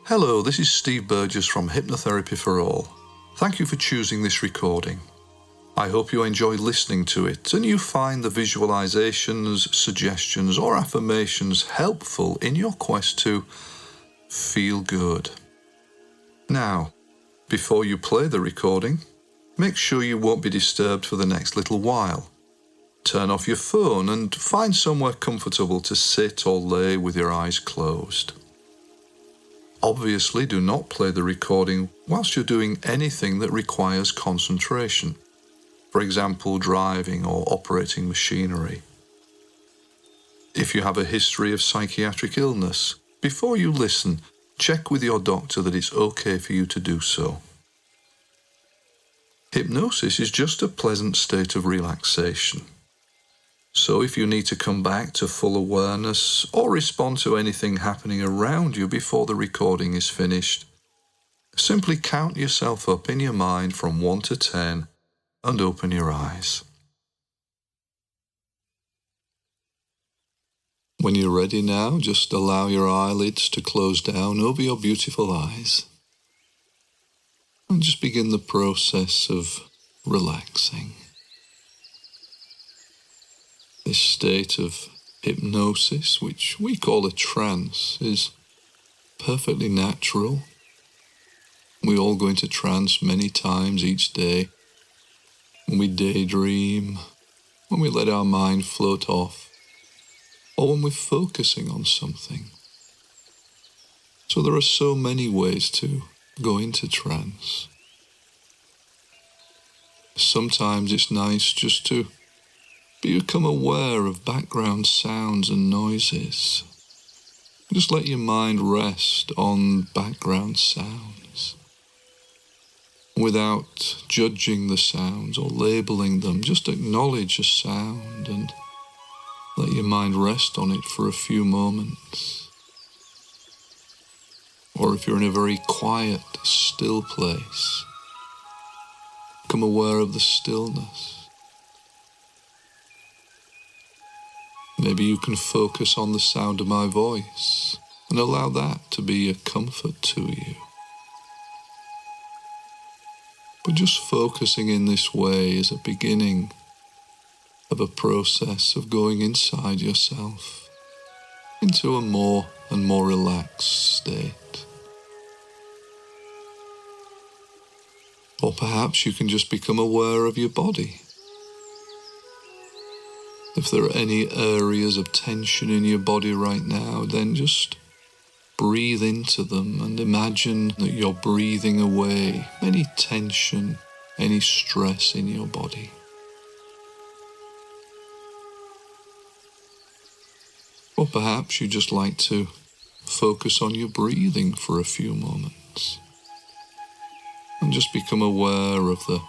Hello, this is Steve Burgess from Hypnotherapy for All. Thank you for choosing this recording. I hope you enjoy listening to it and you find the visualizations, suggestions or affirmations helpful in your quest to feel good. Now, before you play the recording, make sure you won't be disturbed for the next little while. Turn off your phone and find somewhere comfortable to sit or lay with your eyes closed. Obviously, do not play the recording whilst you're doing anything that requires concentration. For example, driving or operating machinery. If you have a history of psychiatric illness, before you listen, check with your doctor that it's okay for you to do so. Hypnosis is just a pleasant state of relaxation. So if you need to come back to full awareness or respond to anything happening around you before the recording is finished, simply count yourself up in your mind from 1 to 10 and open your eyes. When you're ready now, just allow your eyelids to close down over your beautiful eyes and just begin the process of relaxing. This state of hypnosis, which we call a trance, is perfectly natural. We all go into trance many times each day. When we daydream, when we let our mind float off, or when we're focusing on something. So there are so many ways to go into trance. Sometimes it's nice just to become aware of background sounds and noises. Just let your mind rest on background sounds. Without judging the sounds or labeling them, just acknowledge a sound and let your mind rest on it for a few moments. Or if you're in a very quiet, still place, become aware of the stillness. Maybe you can focus on the sound of my voice and allow that to be a comfort to you. But just focusing in this way is a beginning of a process of going inside yourself into a more and more relaxed state. Or perhaps you can just become aware of your body. If there are any areas of tension in your body right now, then just breathe into them and imagine that you're breathing away any tension, any stress in your body. Or perhaps you just like to focus on your breathing for a few moments and just become aware of the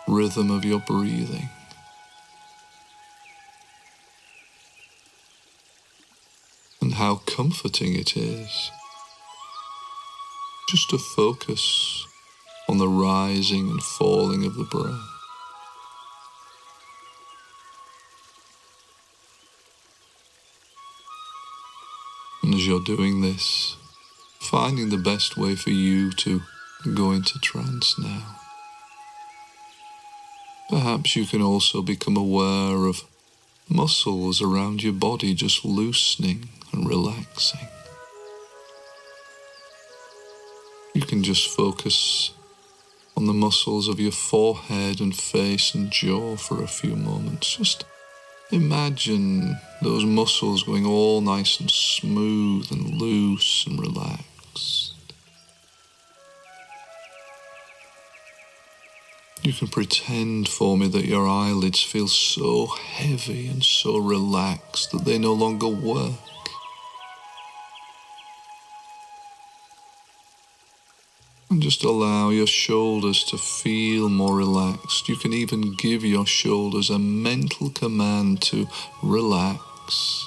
rhythm of your breathing. And how comforting it is just to focus on the rising and falling of the breath. And as you're doing this, finding the best way for you to go into trance now. Perhaps you can also become aware of muscles around your body just loosening and relaxing. You can just focus on the muscles of your forehead and face and jaw for a few moments. Just imagine those muscles going all nice and smooth and loose and relaxed. You can pretend for me that your eyelids feel so heavy and so relaxed that they no longer work. And just allow your shoulders to feel more relaxed. You can even give your shoulders a mental command to relax.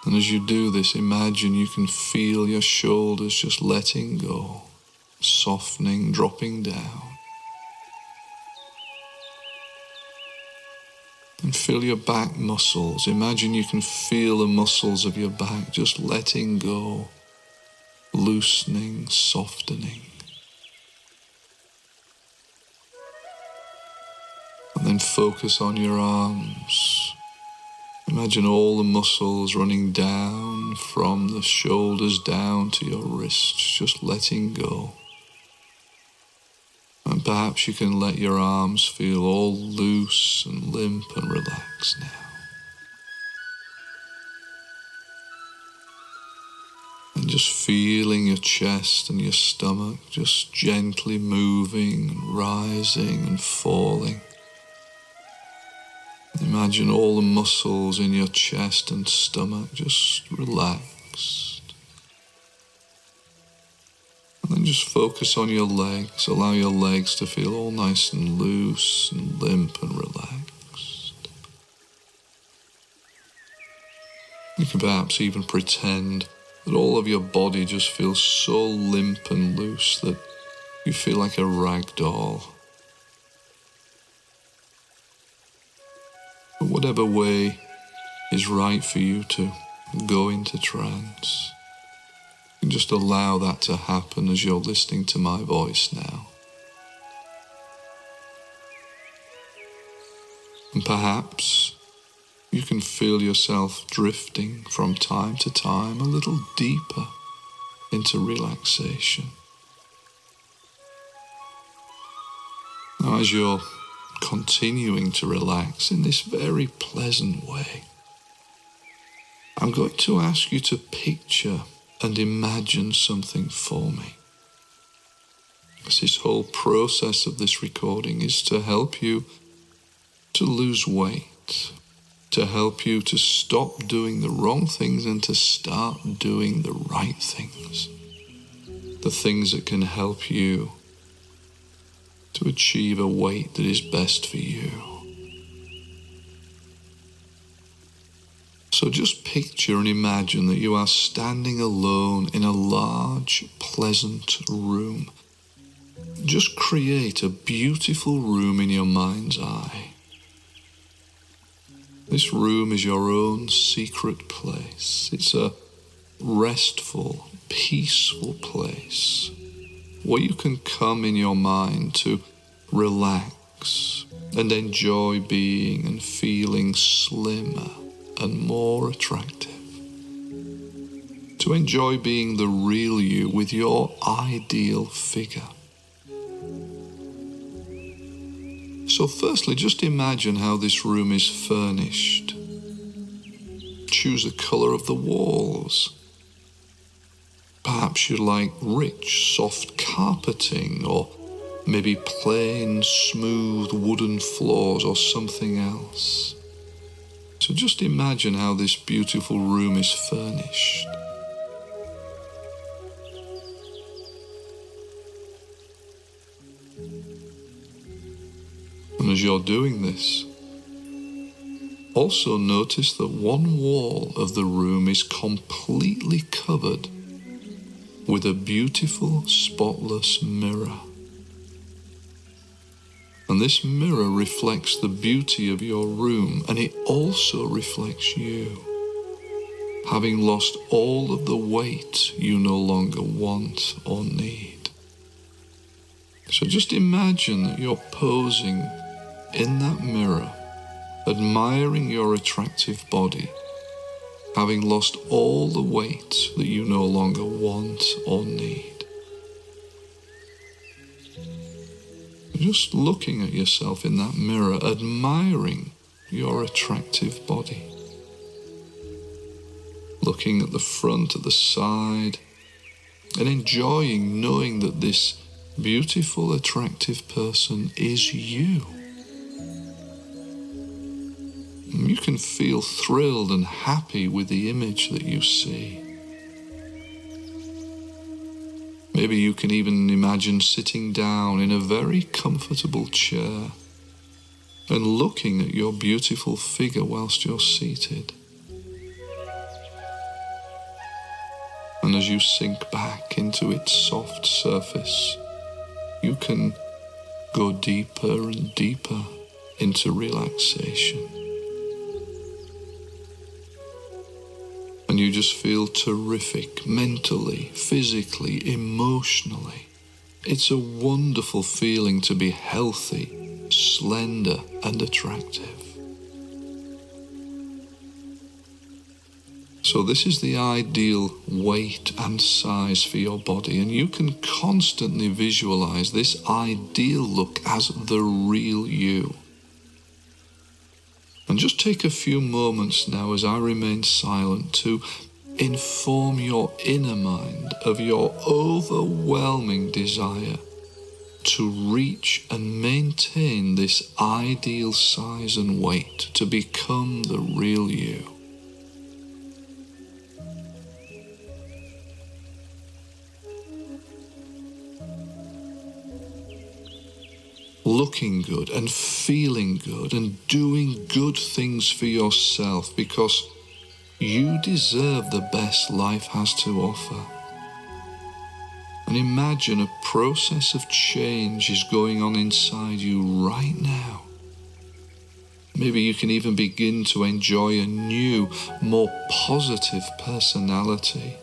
And as you do this, imagine you can feel your shoulders just letting go, softening, dropping down. And feel your back muscles. Imagine you can feel the muscles of your back just letting go loosening, softening. And then focus on your arms. Imagine all the muscles running down from the shoulders down to your wrists, just letting go. And perhaps you can let your arms feel all loose and limp and relaxed now. And just feeling your chest and your stomach just gently moving and rising and falling. Imagine all the muscles in your chest and stomach just relaxed. And then just focus on your legs. Allow your legs to feel all nice and loose and limp and relaxed. You can perhaps even pretend that all of your body just feels so limp and loose that you feel like a rag doll. But whatever way is right for you to go into trance, you can just allow that to happen as you're listening to my voice now. And perhaps you can feel yourself drifting from time to time a little deeper into relaxation. Now, as you're continuing to relax in this very pleasant way, I'm going to ask you to picture and imagine something for me. Because this whole process of this recording is to help you to lose weight, to help you to stop doing the wrong things and to start doing the right things. The things that can help you to achieve a weight that is best for you. So just picture and imagine that you are standing alone in a large, pleasant room. Just create a beautiful room in your mind's eye. This room is your own secret place. It's a restful, peaceful place where you can come in your mind to relax and enjoy being and feeling slimmer and more attractive. To enjoy being the real you with your ideal figure. So firstly, just imagine how this room is furnished. Choose the colour of the walls. Perhaps you like rich, soft carpeting, or maybe plain, smooth wooden floors or something else. So just imagine how this beautiful room is furnished. And as you're doing this, also notice that one wall of the room is completely covered with a beautiful, spotless mirror. And this mirror reflects the beauty of your room, and it also reflects you, having lost all of the weight you no longer want or need. So just imagine that you're posing in that mirror, admiring your attractive body, having lost all the weight that you no longer want or need. Just looking at yourself in that mirror, admiring your attractive body. Looking at the front, at the side, and enjoying knowing that this beautiful, attractive person is you. You can feel thrilled and happy with the image that you see. Maybe you can even imagine sitting down in a very comfortable chair and looking at your beautiful figure whilst you're seated. And as you sink back into its soft surface, you can go deeper and deeper into relaxation. And and you just feel terrific mentally, physically, emotionally. It's a wonderful feeling to be healthy, slender, and attractive. So this is the ideal weight and size for your body, and you can constantly visualize this ideal look as the real you. And just take a few moments now as I remain silent to inform your inner mind of your overwhelming desire to reach and maintain this ideal size and weight, to become the real you. Looking good and feeling good and doing good things for yourself, because you deserve the best life has to offer. And imagine a process of change is going on inside you right now. Maybe you can even begin to enjoy a new, more positive personality,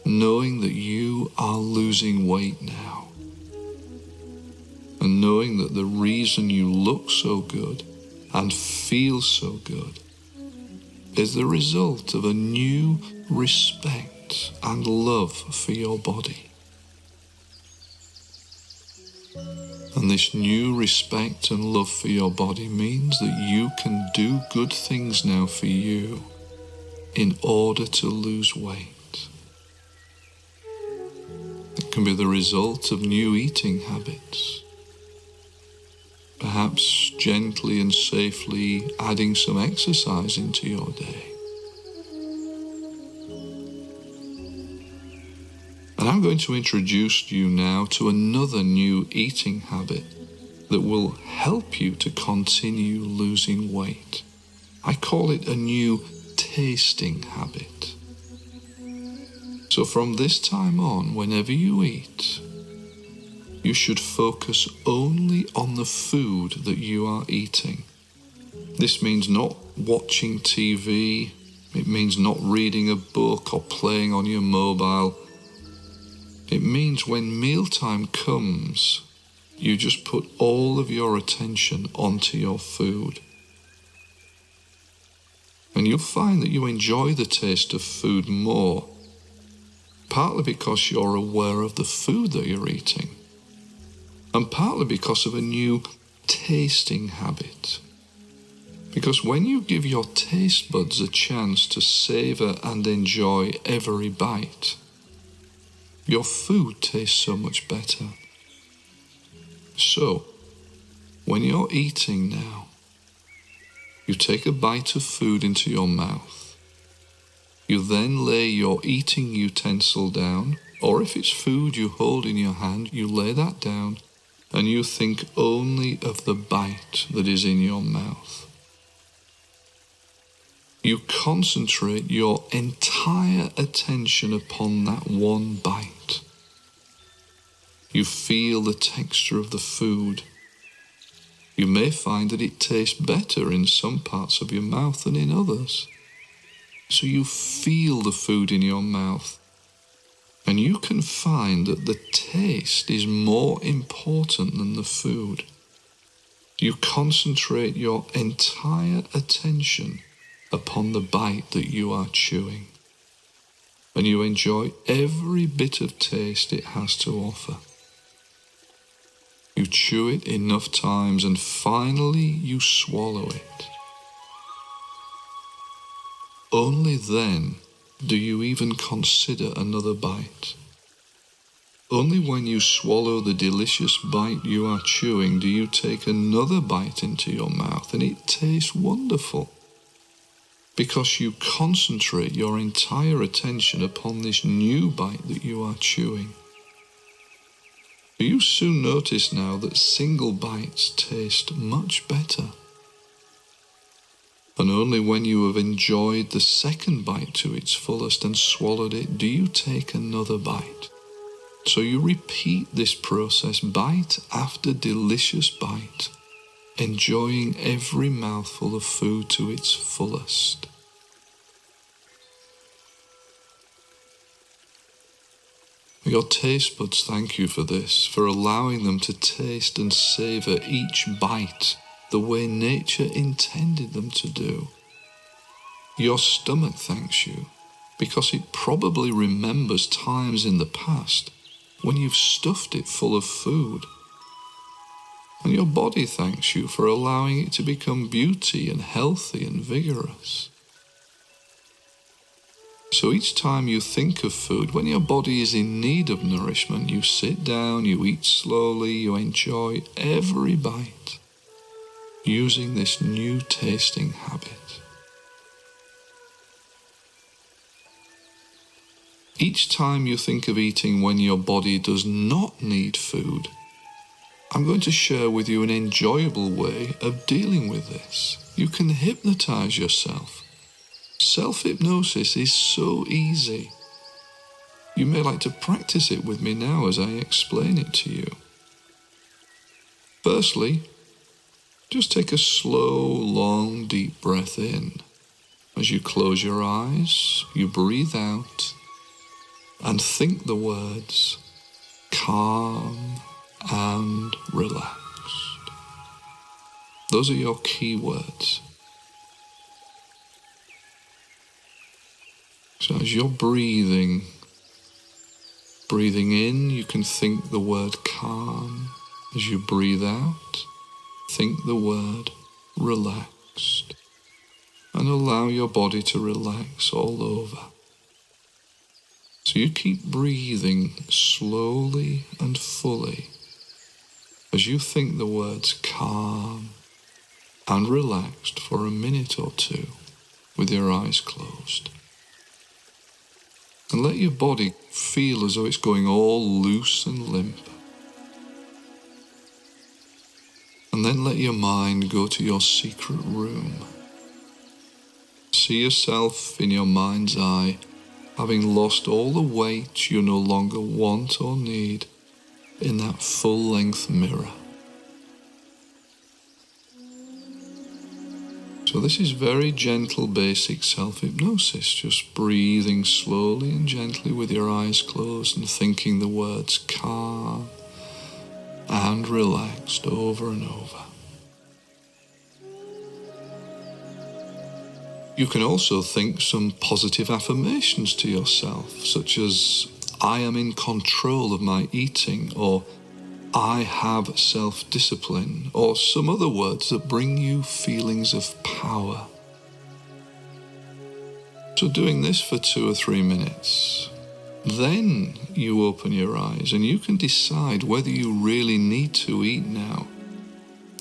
knowing that you are losing weight now. And knowing that the reason you look so good and feel so good is the result of a new respect and love for your body. And this new respect and love for your body means that you can do good things now for you in order to lose weight. It can be the result of new eating habits. Perhaps gently and safely adding some exercise into your day. And I'm going to introduce you now to another new eating habit that will help you to continue losing weight. I call it a new tasting habit. So from this time on, whenever you eat, you should focus only on the food that you are eating. This means not watching TV. It means not reading a book or playing on your mobile. It means when mealtime comes, you just put all of your attention onto your food. And you'll find that you enjoy the taste of food more, partly because you're aware of the food that you're eating, and partly because of a new tasting habit. Because when you give your taste buds a chance to savor and enjoy every bite, your food tastes so much better. So, when you're eating now, you take a bite of food into your mouth. You then lay your eating utensil down, or if it's food you hold in your hand, you lay that down, and you think only of the bite that is in your mouth. You concentrate your entire attention upon that one bite. You feel the texture of the food. You may find that it tastes better in some parts of your mouth than in others. So you feel the food in your mouth. And you can find that the taste is more important than the food. You concentrate your entire attention upon the bite that you are chewing, and you enjoy every bit of taste it has to offer. You chew it enough times and finally you swallow it. Only then do you even consider another bite. Only when you swallow the delicious bite you are chewing do you take another bite into your mouth, and it tastes wonderful, because you concentrate your entire attention upon this new bite that you are chewing. You soon notice now that single bites taste much better. And only when you have enjoyed the second bite to its fullest and swallowed it do you take another bite. So you repeat this process bite after delicious bite, enjoying every mouthful of food to its fullest. Your taste buds thank you for this, for allowing them to taste and savour each bite the way nature intended them to do. Your stomach thanks you because it probably remembers times in the past when you've stuffed it full of food. And your body thanks you for allowing it to become beauty and healthy and vigorous. So each time you think of food, when your body is in need of nourishment, you sit down, you eat slowly, you enjoy every bite, using this new tasting habit. Each time you think of eating when your body does not need food, I'm going to share with you an enjoyable way of dealing with this. You can hypnotize yourself. Self-hypnosis is so easy. You may like to practice it with me now as I explain it to you. Firstly, just take a slow, long, deep breath in. As you close your eyes, you breathe out and think the words calm and relaxed. Those are your key words. So as you're breathing in, you can think the word calm. As you breathe out, think the word relaxed. And allow your body to relax all over. So you keep breathing slowly and fully as you think the words calm and relaxed for a minute or two with your eyes closed. And let your body feel as though it's going all loose and limp. And then let your mind go to your secret room. See yourself in your mind's eye, having lost all the weight you no longer want or need in that full-length mirror. So this is very gentle, basic self-hypnosis, just breathing slowly and gently with your eyes closed and thinking the words calm and relaxed over and over. You can also think some positive affirmations to yourself, such as, I am in control of my eating, or I have self-discipline, or some other words that bring you feelings of power. So doing this for 2 or 3 minutes, then you open your eyes and you can decide whether you really need to eat now,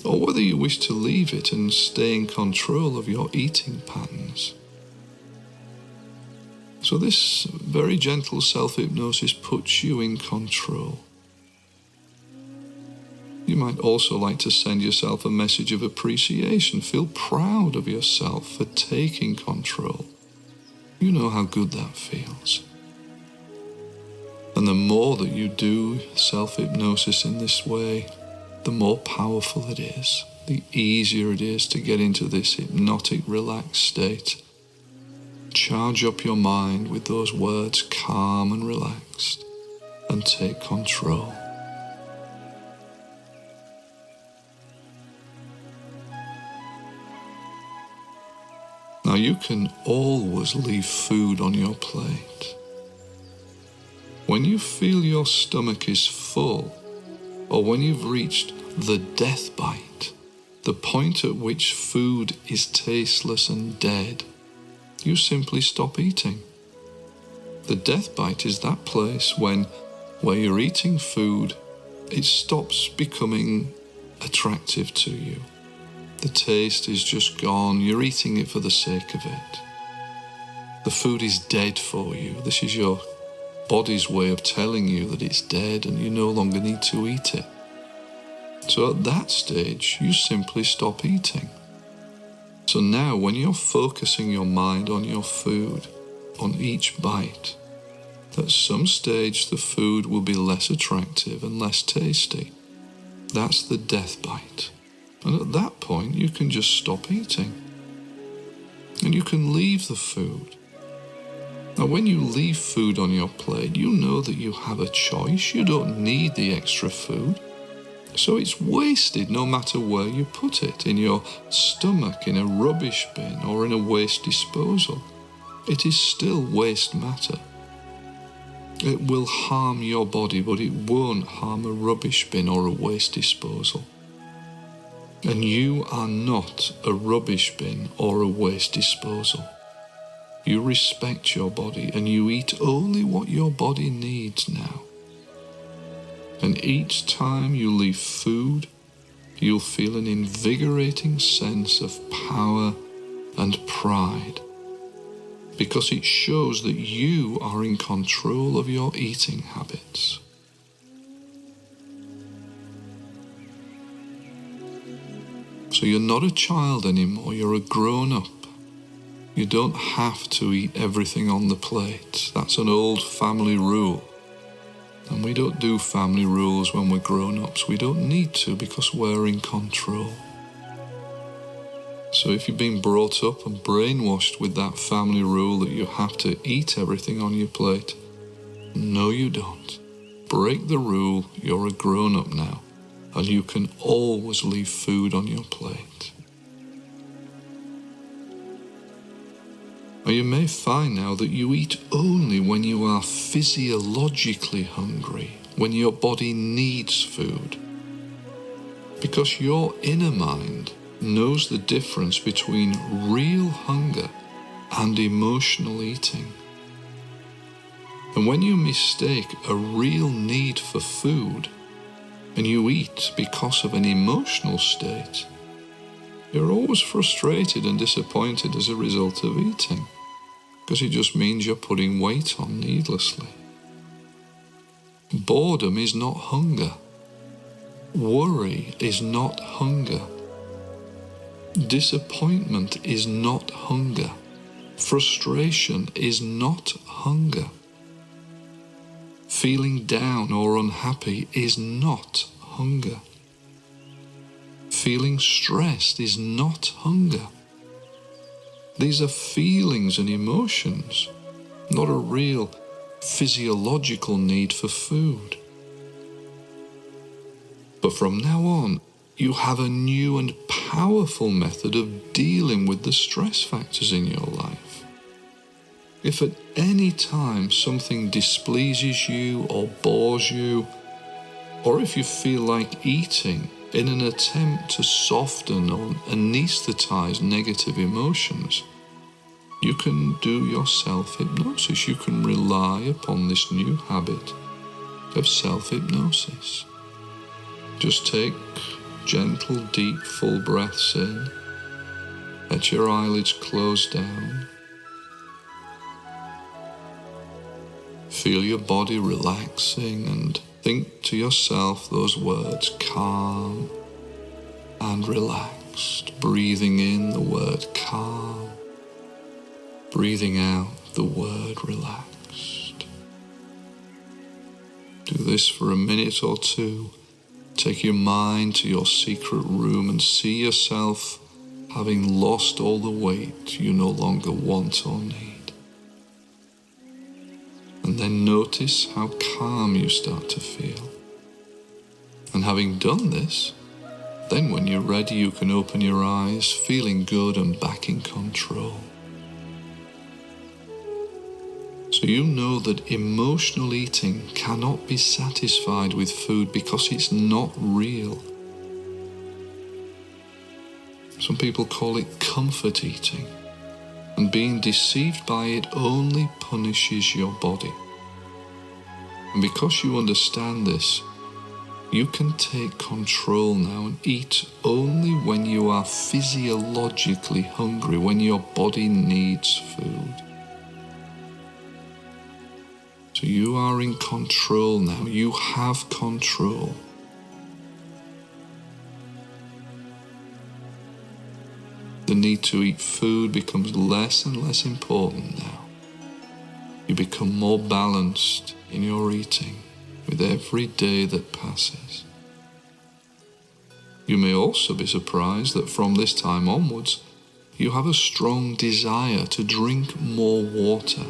or whether you wish to leave it and stay in control of your eating patterns. So this very gentle self-hypnosis puts you in control. You might also like to send yourself a message of appreciation. Feel proud of yourself for taking control. You know how good that feels. And the more that you do self-hypnosis in this way, the more powerful it is, the easier it is to get into this hypnotic, relaxed state. Charge up your mind with those words, calm and relaxed, and take control. Now you can always leave food on your plate. When you feel your stomach is full, or when you've reached the death bite, the point at which food is tasteless and dead, you simply stop eating. The death bite is that place where you're eating food, it stops becoming attractive to you. The taste is just gone. You're eating it for the sake of it. The food is dead for you. This is your body's way of telling you that it's dead and you no longer need to eat it. So at that stage, you simply stop eating. So now when you're focusing your mind on your food, on each bite, at some stage the food will be less attractive and less tasty. That's the death bite. And at that point, you can just stop eating. And you can leave the food. Now, when you leave food on your plate, you know that you have a choice. You don't need the extra food. So it's wasted no matter where you put it, in your stomach, in a rubbish bin, or in a waste disposal. It is still waste matter. It will harm your body, but it won't harm a rubbish bin or a waste disposal. And you are not a rubbish bin or a waste disposal. You respect your body and you eat only what your body needs now. And each time you leave food, you'll feel an invigorating sense of power and pride, because it shows that you are in control of your eating habits. So you're not a child anymore, you're a grown-up. You don't have to eat everything on the plate. That's an old family rule. And we don't do family rules when we're grown-ups. We don't need to, because we're in control. So if you've been brought up and brainwashed with that family rule that you have to eat everything on your plate, no you don't. Break the rule, you're a grown-up now, and you can always leave food on your plate. Or you may find now that you eat only when you are physiologically hungry, when your body needs food. Because your inner mind knows the difference between real hunger and emotional eating. And when you mistake a real need for food and you eat because of an emotional state, you're always frustrated and disappointed as a result of eating, because it just means you're putting weight on needlessly. Boredom is not hunger. Worry is not hunger. Disappointment is not hunger. Frustration is not hunger. Feeling down or unhappy is not hunger. Feeling stressed is not hunger. These are feelings and emotions, not a real physiological need for food. But from now on, you have a new and powerful method of dealing with the stress factors in your life. If at any time something displeases you or bores you, or if you feel like eating in an attempt to soften or anesthetize negative emotions, you can do your self-hypnosis. You can rely upon this new habit of self-hypnosis. Just take gentle, deep, full breaths in. Let your eyelids close down. Feel your body relaxing and think to yourself those words, calm and relaxed. Breathing in the word calm, breathing out the word relaxed. Do this for a minute or two. Take your mind to your secret room and see yourself having lost all the weight you no longer want or need. And then notice how calm you start to feel. And having done this, then when you're ready, you can open your eyes, feeling good and back in control. So you know that emotional eating cannot be satisfied with food because it's not real. Some people call it comfort eating, and being deceived by it only punishes your body. And because you understand this, you can take control now and eat only when you are physiologically hungry, when your body needs food. So you are in control now. You have control. The need to eat food becomes less and less important now. You become more balanced in your eating with every day that passes. You may also be surprised that from this time onwards, you have a strong desire to drink more water,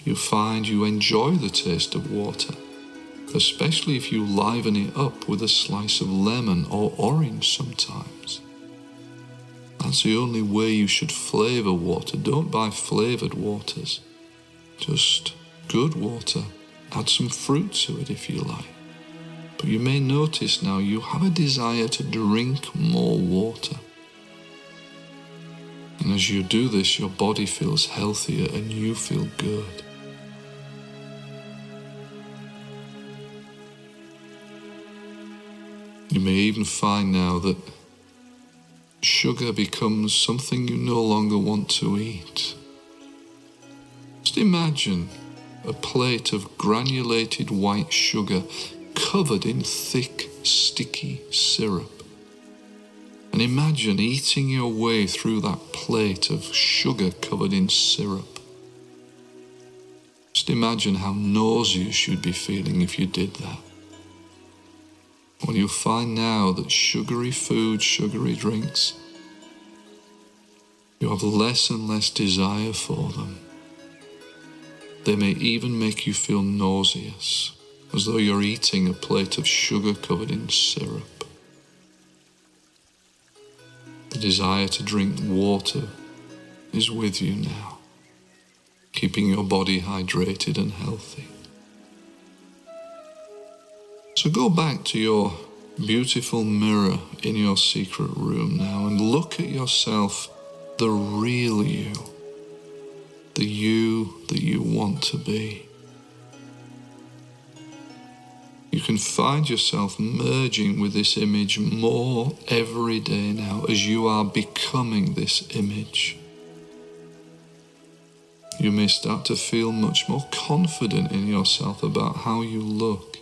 You find you enjoy the taste of water, especially if you liven it up with a slice of lemon or orange sometimes. That's the only way you should flavour water. Don't buy flavoured waters. Just good water. Add some fruit to it if you like. But you may notice now you have a desire to drink more water. And as you do this, your body feels healthier and you feel good. You may even find now that sugar becomes something you no longer want to eat. Just imagine a plate of granulated white sugar covered in thick, sticky syrup. And imagine eating your way through that plate of sugar covered in syrup. Just imagine how nauseous you'd be feeling if you did that. Well, you'll find now that sugary food, sugary drinks, you have less and less desire for them. They may even make you feel nauseous, as though you're eating a plate of sugar covered in syrup. The desire to drink water is with you now, keeping your body hydrated and healthy. So go back to your beautiful mirror in your secret room now and look at yourself, the real you, the you that you want to be. You can find yourself merging with this image more every day now as you are becoming this image. You may start to feel much more confident in yourself about how you look.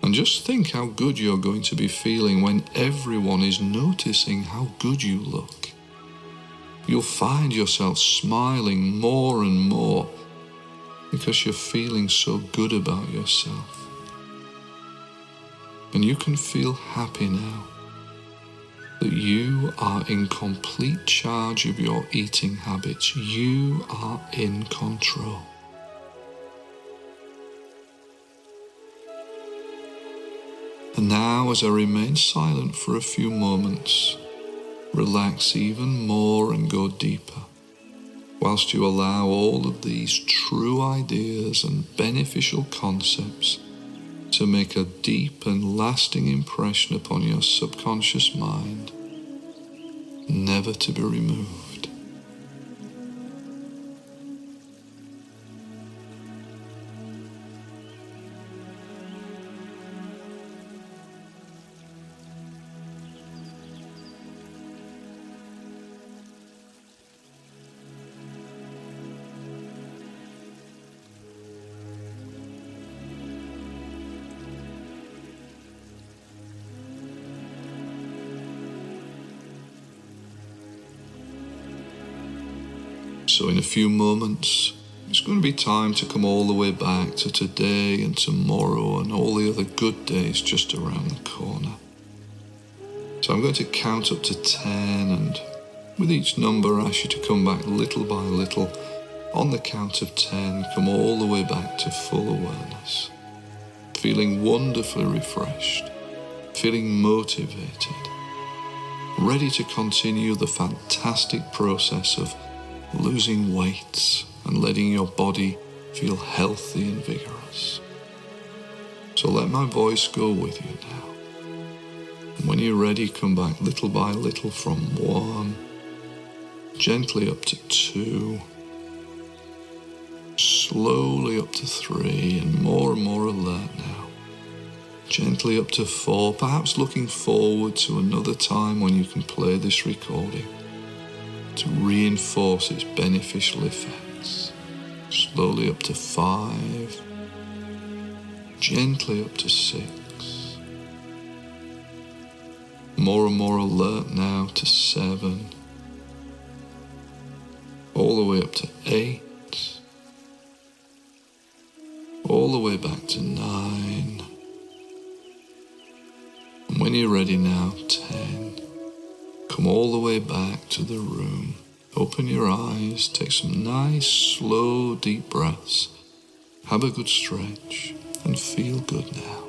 And just think how good you're going to be feeling when everyone is noticing how good you look. You'll find yourself smiling more and more because you're feeling so good about yourself. And you can feel happy now that you are in complete charge of your eating habits. You are in control. And now, as I remain silent for a few moments, relax even more and go deeper, whilst you allow all of these true ideas and beneficial concepts to make a deep and lasting impression upon your subconscious mind, never to be removed. So in a few moments, it's going to be time to come all the way back to today and tomorrow and all the other good days just around the corner. So I'm going to count up to 10, and with each number ask you to come back little by little. On the count of 10, come all the way back to full awareness, feeling wonderfully refreshed, feeling motivated, ready to continue the fantastic process of losing weight and letting your body feel healthy and vigorous. So let my voice go with you now. And when you're ready, come back little by little from 1, gently up to 2, slowly up to 3, and more alert now. Gently up to 4, perhaps looking forward to another time when you can play this recording to reinforce its beneficial effects. Slowly up to 5, gently up to 6, more and more alert now to 7, all the way up to 8, all the way back to 9, and when you're ready now, 10. Come all the way back to the room Open your eyes, take some nice, slow, deep breaths. Have a good stretch and feel good now.